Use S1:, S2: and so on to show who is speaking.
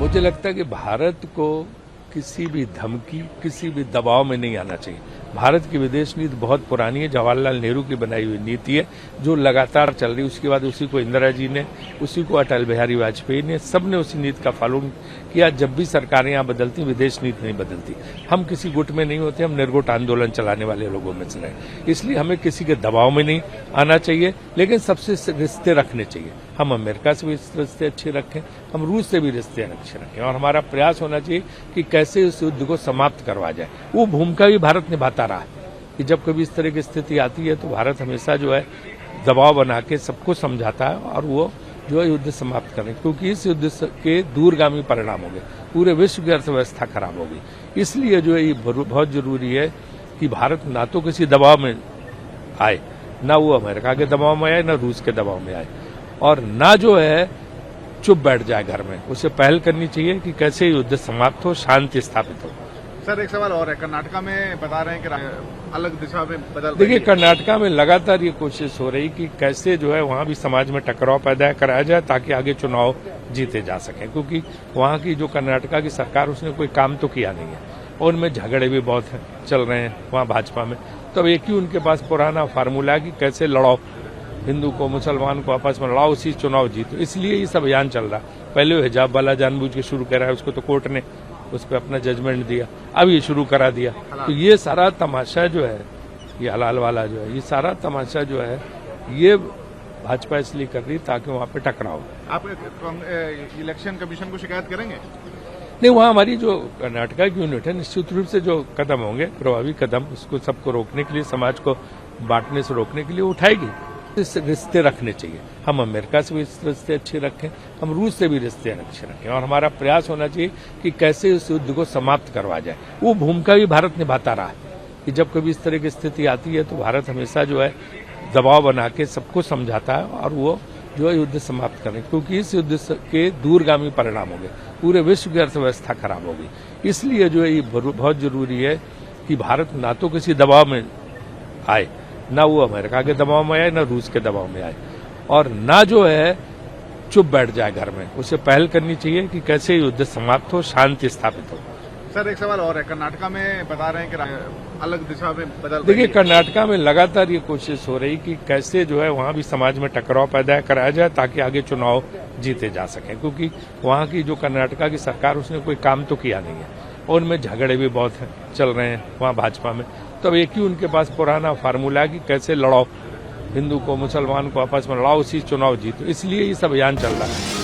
S1: मुझे लगता है कि भारत को किसी भी धमकी, किसी भी दबाव में नहीं आना चाहिए। भारत की विदेश नीति बहुत पुरानी है, जवाहरलाल नेहरू की बनाई हुई नीति है जो लगातार चल रही है। उसके बाद उसी को इंदिरा जी ने, उसी को अटल बिहारी वाजपेयी ने, सबने उसी नीति का फॉलो किया। जब भी सरकारें यहाँ बदलती, विदेश नीति नहीं बदलती। हम किसी गुट में नहीं होते, हम निर्गुट आंदोलन चलाने वाले लोगों में से हैं। इसलिए हमें किसी के दबाव में नहीं आना चाहिए, लेकिन सबसे रिश्ते रखने चाहिए। हम अमेरिका से भी रिश्ते अच्छे रखें, हम रूस से भी रिश्ते अच्छे रखें, और हमारा प्रयास होना चाहिए कि कैसे इस युद्ध को समाप्त करवा जाए। वो भूमिका भी भारत निभाता रहा है कि जब कभी इस तरह की स्थिति आती है तो भारत हमेशा जो है दबाव बना के सबको समझाता है और वो जो है युद्ध समाप्त करें, क्योंकि इस युद्ध के दूरगामी परिणाम होंगे, पूरे विश्व की अर्थव्यवस्था खराब होगी। इसलिए जो है ये बहुत जरूरी है कि भारत ना तो किसी दबाव में आए, ना वो अमेरिका के दबाव में आए, ना रूस के दबाव में आए, और ना जो है चुप बैठ जाए घर में। उसे पहल करनी चाहिए कि कैसे युद्ध समाप्त हो, शांति स्थापित हो।
S2: सर, एक सवाल और है। कर्नाटका में बता रहे हैं कि अलग दिशा में बदल।
S1: देखिए, कर्नाटका में लगातार ये कोशिश हो रही कि कैसे जो है वहां भी समाज में टकराव पैदा कराया जाए ताकि आगे चुनाव जीते जा सके, क्योंकि वहां की जो कर्नाटका की सरकार, उसने कोई काम तो किया नहीं है और उनमें झगड़े भी बहुत चल रहे हैं वहां भाजपा में। तो अब एक ही उनके पास पुराना फार्मूला है कि कैसे लड़ाओ, हिंदू को मुसलमान को आपस में लड़ाओ, उसी चुनाव जीतो। इसलिए ये सब अभियान चल रहा। पहले वो हिजाब वाला जानबूझ के शुरू करा है, उसको तो कोर्ट ने उस पर अपना जजमेंट दिया, अब ये शुरू करा दिया। तो ये सारा तमाशा जो है, ये हलाल वाला जो है, ये सारा तमाशा जो है ये भाजपा इसलिए कर रही ताकि वहां पे टकराव।
S2: आप इलेक्शन कमीशन को शिकायत करेंगे?
S1: नहीं, वहाँ हमारी जो कर्नाटका की यूनिट है, निश्चित रूप से जो कदम होंगे, प्रभावी कदम, उसको सबको रोकने के लिए, समाज को बांटने से रोकने के लिए उठाएगी। रिश्ते रखने चाहिए। हम अमेरिका से भी रिश्ते अच्छे रखें, हम रूस से भी रिश्ते अच्छे रखें, और हमारा प्रयास होना चाहिए कि कैसे इस युद्ध को समाप्त करवा जाए। वो भूमिका भी भारत निभाता रहा है कि जब कभी इस तरह की स्थिति आती है तो भारत हमेशा जो है दबाव बना के सबको समझाता है और वो जो है युद्ध समाप्त करें, क्योंकि इस युद्ध के दूरगामी परिणाम होंगे, पूरे विश्व की अर्थव्यवस्था खराब होगी। इसलिए जो है ये बहुत जरूरी है कि भारत ना तो किसी दबाव में आए, ना वो अमेरिका के दबाव में आए, ना रूस के दबाव में आए, और ना जो है चुप बैठ जाए घर में। उसे पहल करनी चाहिए कि कैसे युद्ध समाप्त हो, शांति स्थापित हो।
S2: सर, एक सवाल और है। कर्नाटका में बता रहे हैं कि अलग दिशा में बदल।
S1: देखिए, कर्नाटका में लगातार ये कोशिश हो रही कि कैसे जो है वहां भी समाज में टकराव पैदा कराया जाए ताकि आगे चुनाव जीते जा सके, क्योंकि वहां की जो कर्नाटका की सरकार, उसने कोई काम तो किया नहीं है और उनमें झगड़े भी बहुत चल रहे हैं वहां भाजपा में। तो अब एक ही उनके पास पुराना फार्मूला है कि कैसे लड़ाओ, हिंदू को मुसलमान को आपस में लड़ाओ, उसी चुनाव जीतो। इसलिए ये सब अभियान चल रहा है।